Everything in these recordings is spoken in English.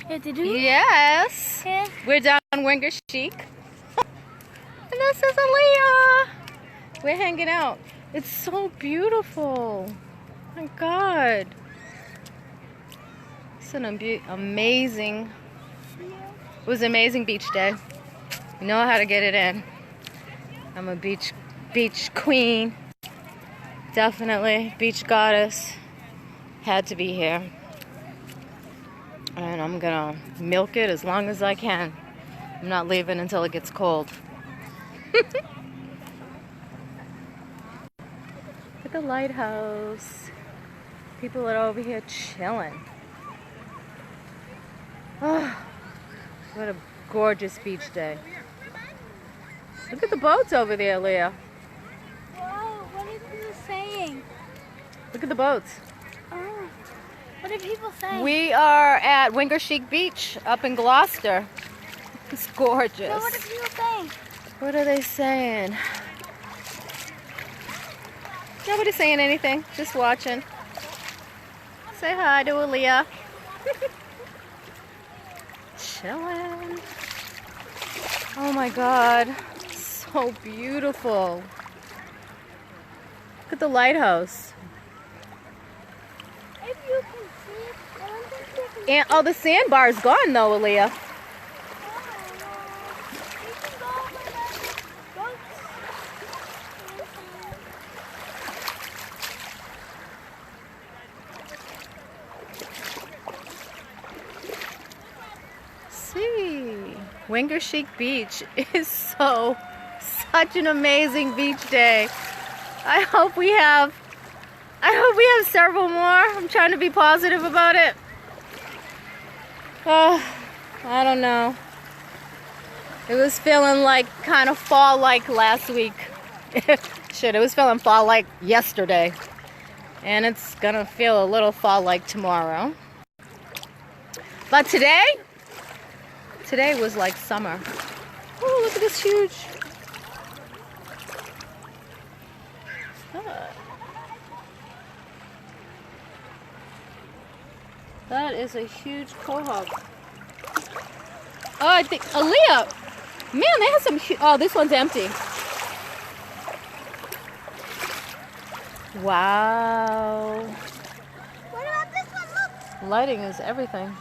Yeah, did you? Yes. Yeah. We're down Wingarsheek. And this is Aaliyah. We're hanging out. It's so beautiful. Oh my God. It's an amazing, it was an amazing beach day. You know how to get it in. I'm a beach queen. Definitely beach goddess. Had to be here. And I'm gonna milk it as long as I can. I'm not leaving until it gets cold. Look at the lighthouse. People are over here chilling. Oh, what a gorgeous beach day. Look at the boats over there, Leah. Whoa, what are people saying? Look at the boats. Oh, what are people saying? We are at Wingarsheek Beach up in Gloucester. It's gorgeous. No, what are people saying? What are they saying? Nobody's saying anything. Just watching. Say hi to Aaliyah. Chilling. Oh my God. So beautiful. Look at the lighthouse. If you can see it, I wonder if you can And oh, the sandbar is gone though, Aaliyah. See, Wingarsheek Beach is such an amazing beach day. I hope we have several more. I'm trying to be positive about it. I don't know. It was feeling like kind of fall-like last week. Shit, it was feeling fall-like yesterday. And it's gonna feel a little fall-like tomorrow. But today was like summer. Oh, look at this huge. That is a huge quahog. Oh, I think Aaliyah. Man, they have some. Oh, this one's empty. Wow. What about this one? Look. Lighting is everything.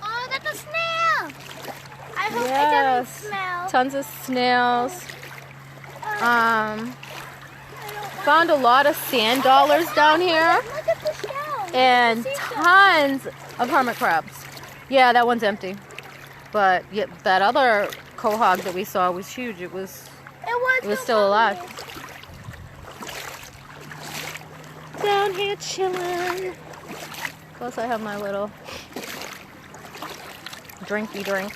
Oh, that's a snail. I hope it Yes. doesn't smell. Tons of snails. Found a lot of sand dollars down here. Look at the shell. And tons of hermit crabs. Yeah, that one's empty. But yeah, that other quahog that we saw was huge. It was still alive. Down here chilling. Plus I have my little drinky drink.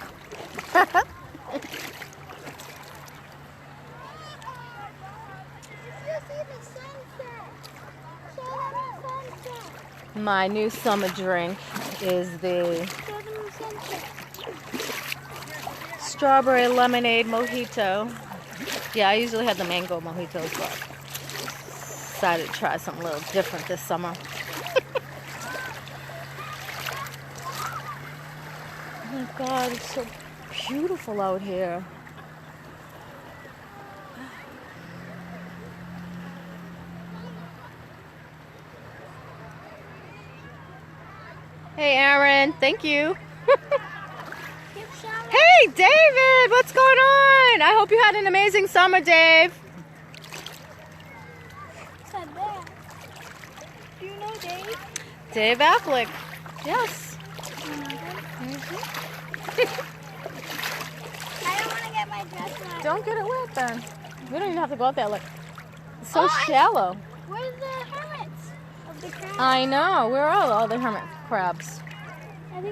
My new summer drink is the strawberry lemonade mojito. Yeah, I usually have the mango mojitos, but decided to try something a little different this summer. Oh my God, it's so beautiful out here. Hey, Aaron, thank you. Hey, David, what's going on? I hope you had an amazing summer, Dave. Do you know Dave? Dave Affleck. Yes. I don't want to get my dress wet. Don't get it wet then. We don't even have to go out there. Look, it's so shallow. Where's the hermits of the crabs? I know. Where are all the hermit crabs?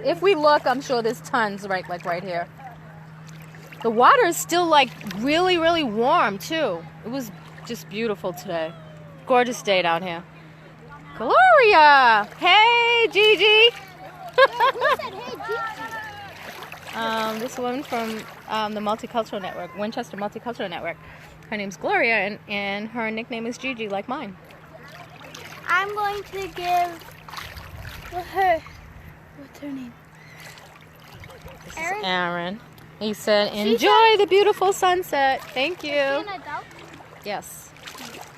If we look, I'm sure there's tons right here. The water is still like really, really warm too. It was just beautiful today. Gorgeous day down here. Gloria! Hey, Gigi! Who said hey, Gigi? This woman from the Multicultural Network, Winchester Multicultural Network. Her name's Gloria, and her nickname is Gigi, like mine. I'm going to give her, what's her name? This is Aaron. He said, enjoy the beautiful sunset. Thank you. Is she an adult? Yes,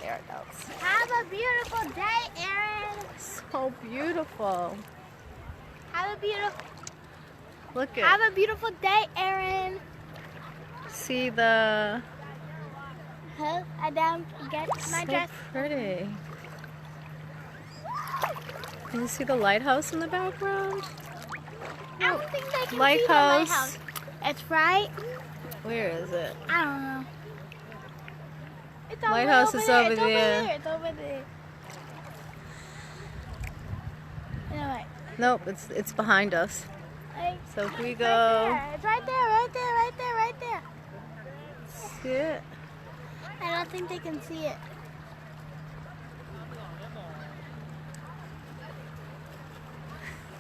they're adults. Have a beautiful day, Aaron. So beautiful. Have a beautiful. Look at. Have a beautiful day, Aaron. See the. Huh? I don't get my dress. So pretty. Can you see the lighthouse in the background? I don't think they can Lighthouse. see the lighthouse. It's right. Where is it? I don't know. It's Lighthouse is over there. It's over there. No, wait. Nope, it's behind us. Like, So if we it's go. right there. Right there. See it? I don't think they can see it.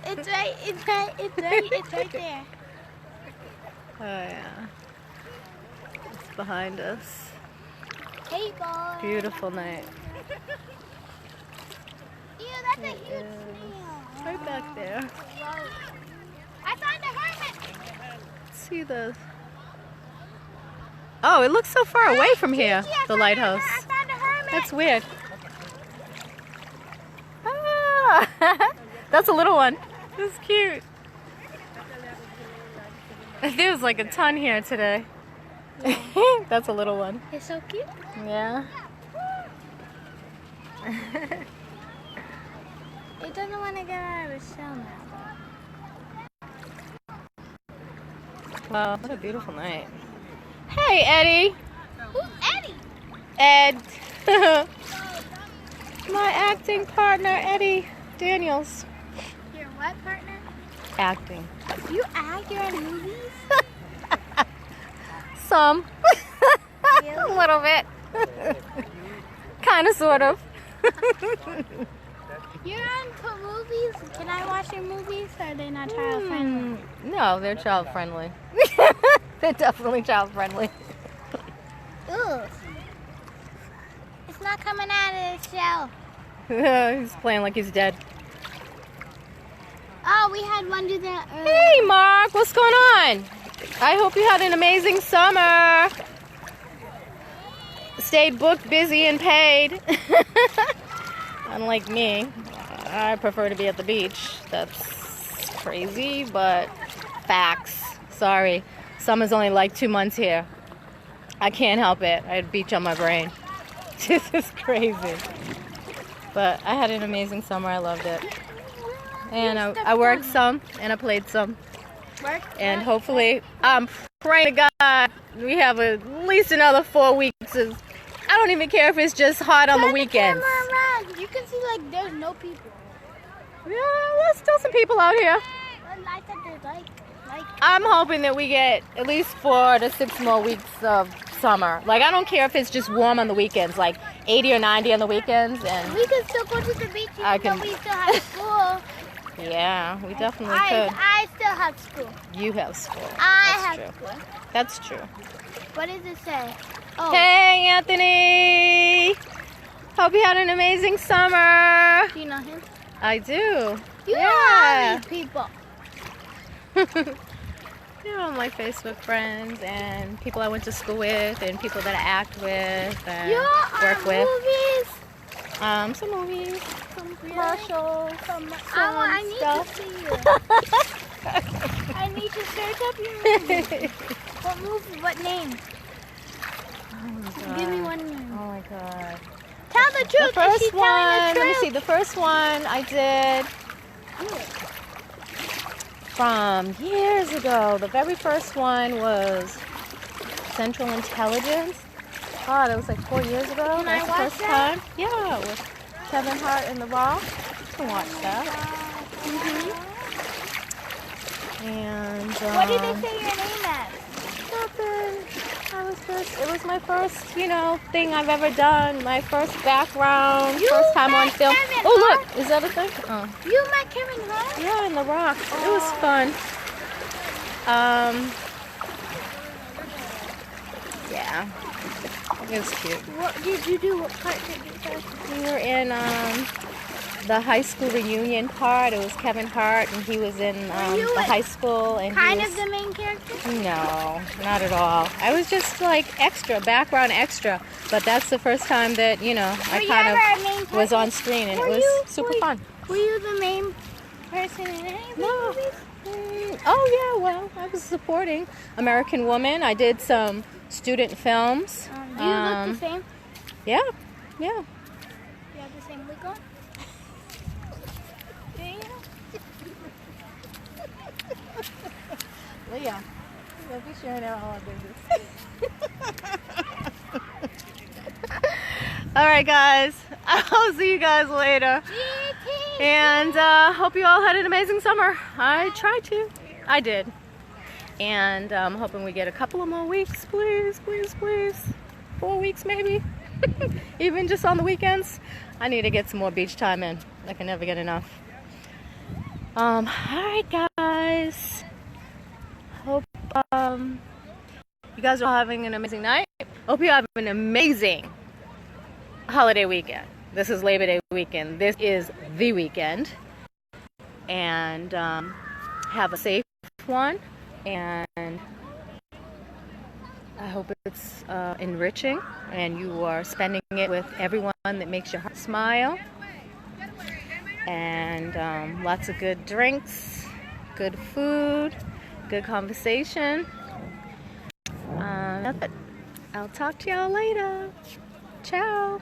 It's right there. Oh yeah. It's behind us. Hey, guys. Beautiful night. Ew, that's a It huge is. snail. Right back there. I found a hermit. See the. Oh, it looks so far away from here. Gigi, I The found lighthouse. I found a hermit. That's weird. Ah, that's a little one. That's cute. There's like a ton here today. That's a little one. It's so cute. Yeah. It doesn't want to get out of its shell now. Wow, what a beautiful night. Hey, Eddie. Who's Eddie? Ed. My acting partner, Eddie Daniels. Your what partner? Acting. You act? You're in movies? Some. A Really? little bit. Kind of, sort of. You're into movies? Can I watch your movies? Or are they not child friendly? No, they're child friendly. They're definitely child friendly. Ooh. It's not coming out of its shell. He's playing like he's dead. Oh, we had one do that earlier. Hey, Mark, what's going on? I hope you had an amazing summer. Stayed booked, busy, and paid. Unlike me, I prefer to be at the beach. That's crazy, but facts. Sorry. Summer's only like 2 months here. I can't help it. I had beach on my brain. This is crazy. But I had an amazing summer. I loved it. And I worked some and I played some. And hopefully, I'm praying to God we have at least another 4 weeks. I don't even care if it's just hot on the weekends. You can see like there's no people. Yeah, there's still some people out here. I said there's like. I'm hoping that we get at least 4 to 6 more weeks of summer. Like, I don't care if it's just warm on the weekends, like 80 or 90 on the weekends. And We can still go to the beach even though we still have school. yeah, we definitely could. I still have school. You have school. I That's have true. school. That's true. What does it say? Oh, Hey, Anthony. Hope you had an amazing summer. do you know him? I do. You know Yeah. all these people. You know, my Facebook friends and people I went to school with and people that I act with and You work with. movies. Some movies, Some commercials, Some, some I need stuff. to see you. I need to search up your movie. What movie? What name? Oh my Give me God. one name. Oh my God. Tell the The truth. Is first she telling one, the let me truth? see, the first one I did from years ago. The very first one was Central Intelligence. Oh, that was like 4 years ago. Can That's I the watch first that? time. Yeah, with Kevin Hart and The Rock. You can watch that. And What did they say your name as? nothing. It was my first, thing I've ever done. My first background, first time on met film. Kevin Oh, Hart? look, is that a thing? Oh. You met Kevin Hart? Yeah, and The Rock. It was fun. Yeah, it was cute. What did you do? What part did you do? We were in the high school reunion part. It was Kevin Hart, and he was in the high school. And kind of the main character? No, not at all. I was just like extra, background extra. But that's the first time that, you know, I kind of was on screen, and it was super fun. Were you the main person in any of the movies? Oh yeah, well, I was supporting American Woman. I did some student films. Do you look the same? Yeah. Do you have the same wig on? Do you? Leah, don't be sharing out all our business. All right, guys. I'll see you guys later. And hope you all had an amazing summer. I tried to. I did. And I'm hoping we get a couple of more weeks, please, please, please. 4 weeks maybe. Even just on the weekends. I need to get some more beach time in. I can never get enough. All right, guys. Hope you guys are all having an amazing night. Hope you have an amazing holiday weekend. This is Labor Day weekend. This is the weekend. And have a safe one. And I hope it's enriching and you are spending it with everyone that makes your heart smile. And lots of good drinks, good food, good conversation. That's it. I'll talk to y'all later. Ciao.